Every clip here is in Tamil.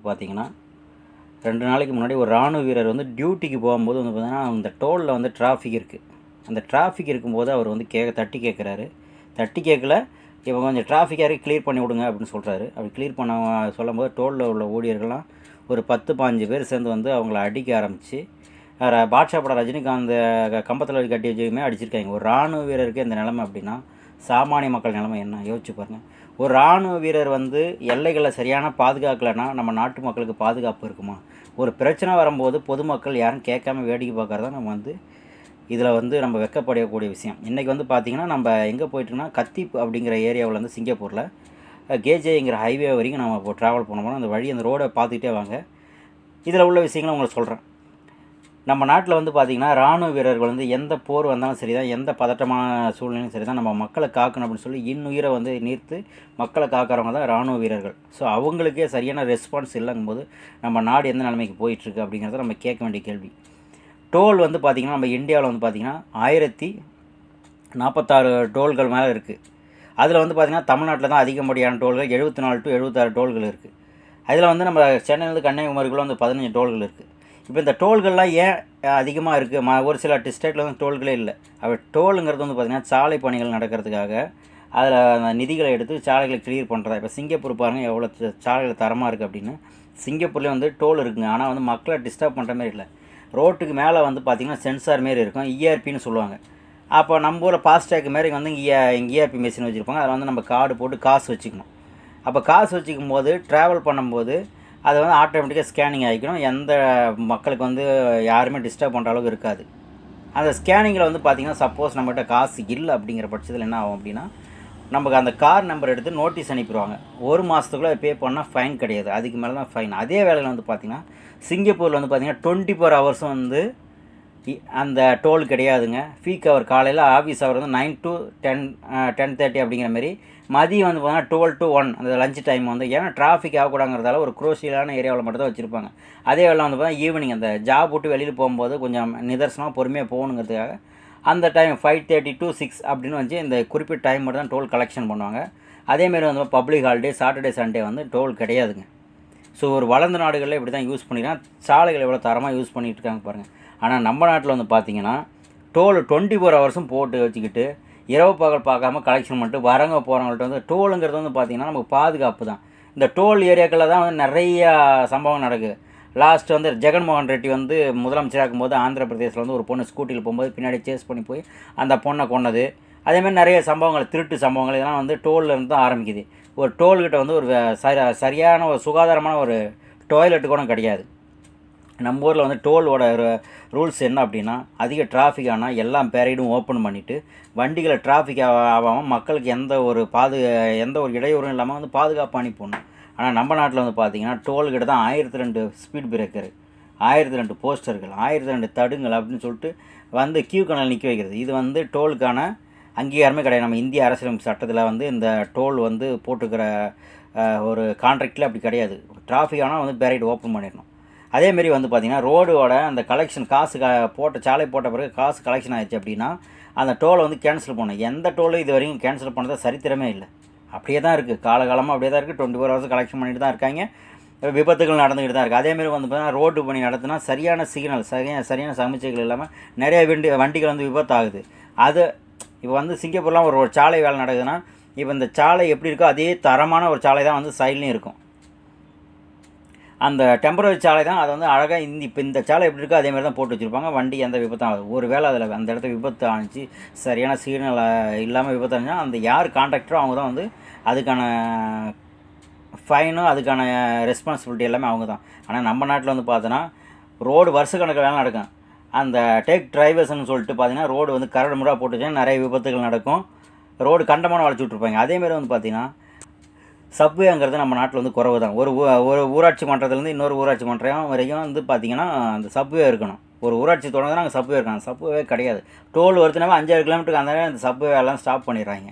பார்த்தீங்கன்னா 2 நாளைக்கு முன்னாடி ஒரு ராணுவ வீரர் வந்து டியூட்டிக்கு போகும்போது வந்து பார்த்தீங்கன்னா, அந்த டோல்ல வந்து டிராஃபிக் இருக்குது. அந்த டிராஃபிக் இருக்கும்போது அவர் வந்து தட்டி கேட்குறாரு. தட்டி கேட்கல, "இவன் கொஞ்சம் டிராஃபிக்கா இருக்கு, கிளியர் பண்ணி விடுங்க" அப்படின்னு சொல்கிறாரு. அப்படி கிளியர் பண்ண சொல்லும்போது டோல்ல உள்ள ஊழியர்கள்லாம் ஒரு 10, 15 பேர் சேர்ந்து வந்து அவங்கள அடிக்க ஆரம்பித்து, பாட்ஷா படம் ரஜினிகாந்த் கம்பத்தில் கட்டி வச்சுமே அடிச்சிருக்காங்க. ஒரு ராணுவ வீரருக்கு இந்த நிலைமை அப்படின்னா, சாமானிய மக்கள் நிலைமை என்ன யோசிச்சு பாருங்கள். ஒரு ராணுவ வீரர் வந்து எல்லைகளை சரியான பாதுகாக்கலைன்னா நம்ம நாட்டு மக்களுக்கு பாதுகாப்பு இருக்குமா? ஒரு பிரச்சனை வரும்போது பொதுமக்கள் யாரும் கேட்காம வேடிக்கை பார்க்குறதா நம்ம வந்து இதில் வந்து நம்ம வெட்கப்படக்கூடிய விஷயம். இன்றைக்கி வந்து பார்த்திங்கன்னா, நம்ம எங்கே போயிட்டுருக்கோம்னா கத்திப் அப்படிங்கிற ஏரியாவில் வந்து சிங்கப்பூரில் கேஜேங்கிற ஹைவே வரைக்கும் நம்ம இப்போ ட்ராவல் பண்ண அந்த வழி அந்த ரோடை பார்த்துக்கிட்டே வாங்க. இதில் உள்ள விஷயங்களை உங்களுக்கு சொல்கிறேன். நம்ம நாட்டில் வந்து பார்த்திங்கன்னா, இராணுவ வீரர்கள் வந்து எந்த போர் வந்தாலும் சரி தான், எந்த பதட்டமான சூழ்நிலையும் சரி தான், நம்ம மக்களை காக்கணும் அப்படின்னு சொல்லி இன்னுயிரை வந்து நீர்த்து மக்களை காக்கிறவங்க தான் இராணுவ வீரர்கள். ஸோ அவங்களுக்கே சரியான ரெஸ்பான்ஸ் இல்லைங்கும்போது நம்ம நாடு எந்த நிலைமைக்கு போயிட்டுருக்கு அப்படிங்கிறத நம்ம கேட்க வேண்டிய கேள்வி. டோல் வந்து பார்த்திங்கன்னா, நம்ம இந்தியாவில் வந்து பார்த்திங்கன்னா 1046 டோல்கள் மேலே இருக்குது. அதில் வந்து பார்த்திங்கன்னா தமிழ்நாட்டில் தான் அதிகப்படியான டோல்கள் 74 to 76 டோல்கள் இருக்குது. அதில் வந்து நம்ம சென்னையிலேருந்து கன்னியாகுமரிக்குள்ளே வந்து 15 டோல்கள் இருக்குது. இப்போ இந்த டோல்கள்லாம் ஏன் அதிகமாக இருக்குது? ஒரு சில ஸ்டேட்டில் வந்து டோல்களே இல்லை. அப்போ டோலுங்கிறது வந்து பார்த்திங்கன்னா சாலை பணிகள் நடக்கிறதுக்காக அதில் அந்த நிதிகளை எடுத்து சாலைகளை கிளியர் பண்ணுறதா. இப்போ சிங்கப்பூர் பாருங்கள் எவ்வளோ சாலைகள் தரமாக இருக்குது அப்படின்னு. சிங்கப்பூர்லேயே வந்து டோல் இருக்குங்க, ஆனால் வந்து மக்களை டிஸ்டர்ப் பண்ணுற மாதிரி இல்லை. ரோட்டுக்கு மேலே வந்து பார்த்திங்கன்னா சென்சார் மாரி இருக்கும், இஆர்பின்னு சொல்லுவாங்க. அப்போ நம்ம ஊரில் ஃபாஸ்டேக் மாரி வந்து இஆர்பி மிஷின் வச்சுருப்பாங்க. அதில் வந்து நம்ம கார்டு போட்டு காசு வச்சுக்கணும். அப்போ காசு வச்சுக்கும் போது ட்ராவல் பண்ணும்போது அது வந்து ஆட்டோமேட்டிக்காக ஸ்கேனிங் ஆகிக்கணும். எந்த மக்களுக்கு வந்து யாருமே டிஸ்டர்ப் பண்ணுற அளவுக்கு இருக்காது. அந்த ஸ்கேனிங்கில் வந்து பார்த்திங்கன்னா, சப்போஸ் நம்மகிட்ட காசு இல்லை அப்படிங்கிற பட்சத்தில் என்ன ஆகும் அப்படின்னா, நமக்கு அந்த கார் நம்பர் எடுத்து நோட்டீஸ் அனுப்பிடுவாங்க. 1 மாதத்துக்குள்ளே பே பண்ணால் ஃபைன் கிடையாது, அதுக்கு மேலே தான் ஃபைன். அதே வேளையில் வந்து பார்த்திங்கன்னா, சிங்கப்பூரில் வந்து பார்த்திங்கன்னா 24 ஹவர்ஸும் வந்து அந்த டோல் கிடையாதுங்க. பீக் ஹவர் காலையில் ஆஃபீஸ் ஹவர் வந்து 9 to 10:30 அப்படிங்கிற மாதிரி. மதியம் வந்து பார்த்தீங்கன்னா 12 to 1 அந்த லஞ்ச் டைம் வந்து, ஏன்னா டிராஃபிக் ஆகக்கூடாங்கிறதால ஒரு குரோஷியலான ஏரியாவில் மட்டும் தான் வச்சுருப்பாங்க. அதே வேலை வந்து பார்த்தீங்கன்னா ஈவினிங் அந்த ஜாப் விட்டு வெளியில் போகும்போது கொஞ்சம் நிதர்சனமாக பொறுமையாக போகணுங்கிறதுக்காக அந்த டைம் 5:30 to 6 அப்படின்னு வந்து இந்த குறிப்பிட்ட டைம் மட்டும் தான் டோல் கலெக்ஷன் பண்ணுவாங்க. அதேமாரி வந்து பப்ளிக் ஹாலிடே சாட்டர்டே சண்டே வந்து டோல் கிடையாதுங்க. ஸோ ஒரு வளர்ந்த நாடுகளில் இப்படி தான் யூஸ் பண்ணிக்கலாம். சாலைகள் எவ்வளோ தரமாக யூஸ் பண்ணிகிட்டு இருக்காங்க பாருங்கள். ஆனால் நம்ம நாட்டில் வந்து பார்த்திங்கன்னா டோல் 24 ஹவர்ஸும் போட்டு வச்சுக்கிட்டு இரவு பகல் பார்க்காம கலெக்ஷன் பண்ணிட்டு வரவங்க போகிறவங்கள்ட்ட வந்து டோலுங்கிறது வந்து பார்த்திங்கன்னா நமக்கு பாதுகாப்பு தான். இந்த டோல் ஏரியாக்களில் தான் வந்து நிறையா சம்பவம் நடக்குது. லாஸ்ட் வந்து ஜெகன்மோகன் ரெட்டி வந்து முதலமைச்சராக இருக்கும்போது ஆந்திர பிரதேசில் வந்து ஒரு பொண்ணு ஸ்கூட்டியில் போகும்போது பின்னாடி சேஸ் பண்ணி போய் அந்த பொண்ணை கொன்னது. அதேமாதிரி நிறைய சம்பவங்கள், திருட்டு சம்பவங்கள் இதெல்லாம் வந்து டோலில் இருந்து தான் ஆரம்பிக்குது. ஒரு டோல்கிட்ட வந்து ஒரு சரியான ஒரு சுகாதாரமான ஒரு டாய்லெட்டு கூட கிடையாது. நம்ம ஊரில் வந்து டோலோட ரூல்ஸ் என்ன அப்படின்னா, அதிக டிராஃபிக் ஆனால் எல்லாம் பேரைடும் ஓப்பன் பண்ணிவிட்டு வண்டிகளை டிராஃபிக் ஆகாமல் மக்களுக்கு எந்த ஒரு இடையூறும் இல்லாமல் வந்து பாதுகாப்பு அனுப்பிடணும். ஆனால் நம்ம நாட்டில் வந்து பார்த்திங்கன்னா டோல்கிட்ட தான் 1002 ஸ்பீட் பிரேக்கரு, 1002 போஸ்டர்கள், 1002 தடுங்கள் அப்படின்னு சொல்லிட்டு வந்து கியூ கணல் நிற்க வைக்கிறது. இது வந்து டோலுக்கான அங்கீகாரமே கிடையாது. நம்ம இந்திய அரசியலமைப்பு சட்டத்தில் வந்து இந்த டோல் வந்து போட்டுக்கிற ஒரு கான்ட்ராக்டில் அப்படி கிடையாது. டிராஃபிக் ஆனால் வந்து பேரைடு ஓப்பன் பண்ணிடணும். அதேமாரி வந்து பார்த்திங்கன்னா ரோடோட அந்த கலெக்ஷன் காசு சாலை போட்ட பிறகு காசு கலெக்ஷன் ஆகிடுச்சு அப்படின்னா அந்த டோலை வந்து கேன்சல் பண்ணணும். எந்த டோலும் இது வரைக்கும் கேன்சல் பண்ணதா சரித்திரமே இல்லை. அப்படியே தான் இருக்குது, காலகாலமாக அப்படியே தான் இருக்குது. 24 ஹவர்ஸ் கலெக்ஷன் பண்ணிட்டு தான் இருக்காங்க. விபத்துகள் நடந்துக்கிட்டு தான் இருக்குது. அதேமாரி வந்து பார்த்தீங்கன்னா ரோடு பணி நடத்தினா சரியான சிக்னல், சரியான சமிச்சைகள் இல்லாமல் நிறைய வண்டிகள் வந்து விபத்து ஆகுது. அது இப்போ வந்து சிங்கப்பூர்லாம் ஒரு சாலை வேலை நடக்குதுன்னா, இப்போ இந்த சாலை எப்படி இருக்கோ அதே தரமான ஒரு சாலை தான் வந்து சைட்லேயும் இருக்கும். அந்த டெம்பரரி சாலை தான் அதை வந்து அழகாக இப்போ இந்த சாலை எப்படி இருக்கோ அதேமாதிரி தான் போட்டு வச்சுருப்பாங்க. வண்டி எந்த விபத்தும் ஆகுது. ஒரு வேளை அதில் அந்த இடத்துல விபத்து ஆணிச்சு, சரியான சிக்னல் இல்லாமல் விபத்து ஆனிச்சுன்னா அந்த யார் கான்ட்ராக்டரோ அவங்க தான் வந்து அதுக்கான ஃபைனும் அதுக்கான ரெஸ்பான்சிபிலிட்டி எல்லாமே அவங்க தான். ஆனால் நம்ம நாட்டில் வந்து பார்த்தோன்னா ரோடு வருஷக்கணக்கில் வேலை நடக்கும். அந்த டேக் டிரைவர்ஸ்னு சொல்லிட்டு பார்த்தீங்கன்னா ரோடு வந்து கரடு முறையாக போட்டு வச்சுன்னா நிறைய விபத்துகள் நடக்கும். ரோடு கண்டமான வளைச்சி விட்ருப்பாங்க. அதேமாரி வந்து பார்த்திங்கன்னா சப்வேங்கிறது நம்ம நாட்டில் வந்து குறைவு தான். ஒரு ஊராட்சி மன்றத்துலேருந்து இன்னொரு ஊராட்சி மன்றம் வரைக்கும் வந்து பார்த்திங்கன்னா அந்த சப்வே இருக்கணும். ஒரு ஊராட்சி தொடங்குதுன்னா அங்கே சப்வே இருக்காங்க. சப்வே கிடையாது. டோல் வருதுனாவே 5-6 கிலோமீட்டருக்கு அந்த சப்வே எல்லாம் ஸ்டாப் பண்ணிடுறாங்க.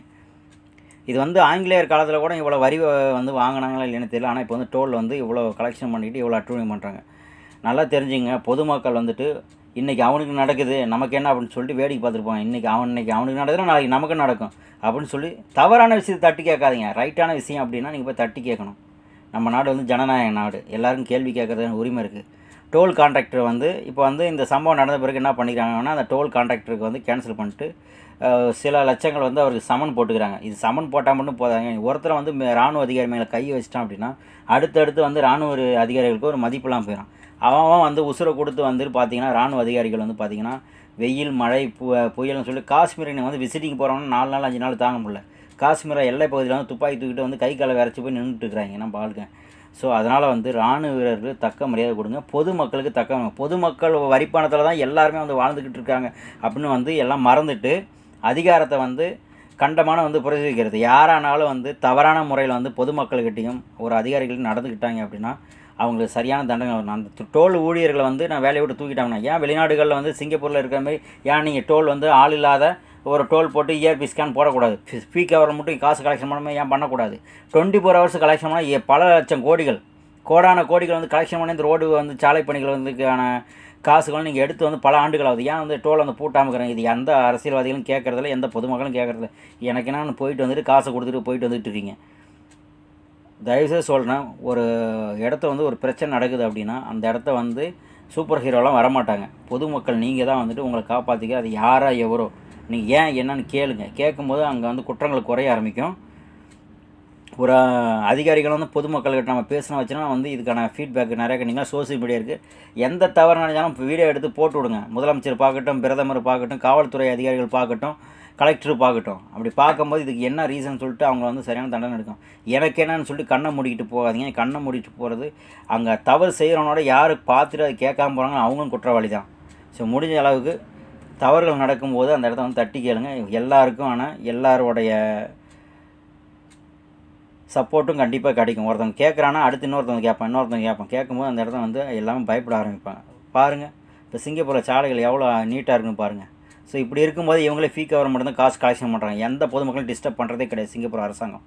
இது வந்து ஆங்கிலேயர் காலத்தில் கூட இவ்வளோ வரி வந்து வாங்கினாங்களா இல்லைன்னு தெரியல. ஆனால் இப்போ வந்து டோல் வந்து இவ்வளோ கலெக்ஷன் பண்ணிக்கிட்டு இவ்வளோ அட்டூழியம் பண்ணுறாங்க. நல்லா தெரிஞ்சுங்க, பொதுமக்கள் வந்துட்டு இன்றைக்கி அவனுக்கு நடக்குது நமக்கு என்ன அப்படின்னு சொல்லிட்டு வேடிக்கை பார்த்துருப்பாங்க. இன்றைக்கி அவனுக்கு நடக்குதுன்னா நாளைக்கு நமக்கு நடக்கும் அப்படின்னு சொல்லி தவறான விஷயத்தை தட்டி கேட்காதீங்க. ரைட்டான விஷயம் அப்படின்னா நீங்கள் போய் தட்டி கேட்கணும். நம்ம நாடு வந்து ஜனநாயக நாடு, எல்லாருக்கும் கேள்வி கேட்குறதுக்கு உரிமை இருக்குது. டோல் கான்ட்ராக்டர் வந்து இப்போ வந்து இந்த சம்பவம் நடந்த பிறகு என்ன பண்ணிக்கிறாங்கன்னா, அந்த டோல் கான்ட்ராக்டருக்கு வந்து கேன்சல் பண்ணிட்டு சில லட்சங்கள் வந்து அவருக்கு சமன் போட்டுக்கிறாங்க. இது சமன் போட்டால் மட்டும் போதாங்க, ஒருத்தரை வந்து இராணுவ அதிகாரி மேலே கை வச்சிட்டான் அப்படின்னா அடுத்தடுத்து வந்து இராணுவ அதிகாரிகளுக்கு ஒரு மதிப்பெல்லாம் போயிடும். அவன் வந்து உசுரை கொடுத்து வந்து பார்த்தீங்கன்னா இராணுவ அதிகாரிகள் வந்து பார்த்தீங்கன்னா வெயில் மழை புயல்னு சொல்லி காஷ்மீரை வந்து விசிட்டிங் போகிறவங்க 4 நாள் 5 நாள் தாங்க முடியல. காஷ்மீரை எல்லை பகுதியில் வந்து துப்பாக்கி தூக்கிட்டு வந்து கை காலை விரைச்சி போய் நின்றுட்டு இருக்கிறாங்க நம்ம ஆளுங்க. ஸோ அதனால் வந்து இராணுவ வீரர்களுக்கு தக்க மரியாதை கொடுங்க, பொதுமக்களுக்கு பொதுமக்கள் வரிப்பணத்தில் தான் எல்லாருமே வந்து வாழ்ந்துக்கிட்டு இருக்காங்க அப்படின்னு வந்து எல்லாம் மறந்துட்டு அதிகாரத்தை வந்து கண்டமான வந்து பிரயோகிக்கிறது. யாரானாலும் வந்து தவறான முறையில் வந்து பொதுமக்கள்கிட்டையும் ஒரு அதிகாரிகள் நடந்துக்கிட்டாங்க அப்படின்னா அவங்களுக்கு சரியான தண்டனை வரணும். அந்த டோல் ஊழியர்களை வந்து நான் வேலையை விட்டு தூக்கிட்டாங்கன்னா, ஏன் வெளிநாடுகளில் வந்து சிங்கப்பூரில் இருக்கிற மாதிரி ஏன் நீங்கள் டோல் வந்து ஆள் இல்லாத ஒரு டோல் போட்டு இஆர்பி ஸ்கேன் போடக்கூடாது, ஸ்பீக் ஹவர் மட்டும் காசு கலெக்ஷன் பண்ணாமல் ஏன் பண்ணக்கூடாது? 24 ஹவர்ஸ் கலெக்ஷன் பண்ணால் பல லட்சம் கோடான கோடிகள் வந்து கலெக்ஷன் பண்ணி இந்த ரோடு வந்து சாலை பணிகள் வந்துக்கான காசுகளும் நீங்கள் எடுத்து வந்து பல ஆண்டுகள் ஆகுது. ஏன் வந்து டோல் வந்து பூட்டாமல் இருக்கிறாங்க? இது எந்த அரசியல்வாதிகளும் கேட்குறதில்ல, எந்த பொதுமக்களும் கேட்குறதில்ல. எனக்கு என்ன போயிட்டு வந்துட்டு காசை கொடுத்துட்டு போயிட்டு வந்துட்டு இருக்கீங்க. தயவுசெய்து சொல்கிறேன், ஒரு இடத்த வந்து ஒரு பிரச்சனை நடக்குது அப்படின்னா அந்த இடத்த வந்து சூப்பர் ஹீரோலாம் வரமாட்டாங்க. பொதுமக்கள் நீங்கள் தான் வந்துட்டு உங்களை காப்பாற்றிக்க. அது யாரா எவரோ நீங்கள் ஏன் என்னன்னு கேளுங்க. கேட்கும்போது அங்கே வந்து குற்றங்கள் குறைய ஆரம்பிக்கும். ஒரு அதிகாரிகள் வந்து பொதுமக்கள்கிட்ட நம்ம பேசினா வச்சுன்னா வந்து இதுக்கான ஃபீட்பேக் நிறைய கிடைக்கும். சோசியல் மீடியா இருக்குது, எந்த தவறு நினைச்சாலும் வீடியோ எடுத்து போட்டு விடுங்க. முதலமைச்சர் பார்க்கட்டும், பிரதமர் பார்க்கட்டும், காவல்துறை அதிகாரிகள் பார்க்கட்டும், கலெக்டர் பார்க்கட்டும். அப்படி பார்க்கும்போது இதுக்கு என்ன ரீசன் சொல்லிட்டு அவங்க வந்து சரியான தண்டனை எடுக்கும். எனக்கு என்னன்னு சொல்லிட்டு கண்ணை மூடிக்கிட்டு போகாதீங்க. கண்ணை மூடிட்டு போகிறது அங்கே தவறு செய்கிறவனோட யார் பார்த்துட்டு அது கேட்காம போகிறாங்க அவங்களும் குற்றவாளி தான். ஸோ முடிஞ்ச அளவுக்கு தவறுகள் நடக்கும்போது அந்த இடத்த வந்து தட்டி கேளுங்க. எல்லாருக்கும் ஆனால் எல்லாரோடைய சப்போர்ட்டும் கண்டிப்பாக கிடைக்கும். ஒருத்தவங்க கேட்குறான்னா அடுத்து இன்னொருத்தவங்க கேட்பேன். கேட்கும்போது அந்த இடத்த வந்து எல்லாமே பயப்பட ஆரம்பிப்பாங்க. பாருங்கள், இப்போ சிங்கப்பூரில் சாலைகள் எவ்வளோ நீட்டாக இருக்குன்னு பாருங்கள். ஸோ இப்படி இருக்கும்போது இவங்களே ஃபீ கவர் மட்டும்தான் காசு கலெக்ஷன் பண்ணுறாங்க. எந்த பொதுமக்களும் டிஸ்டர்ப் பண்ணுறதே கிடையாது சிங்கப்பூர் அரசாங்கம்.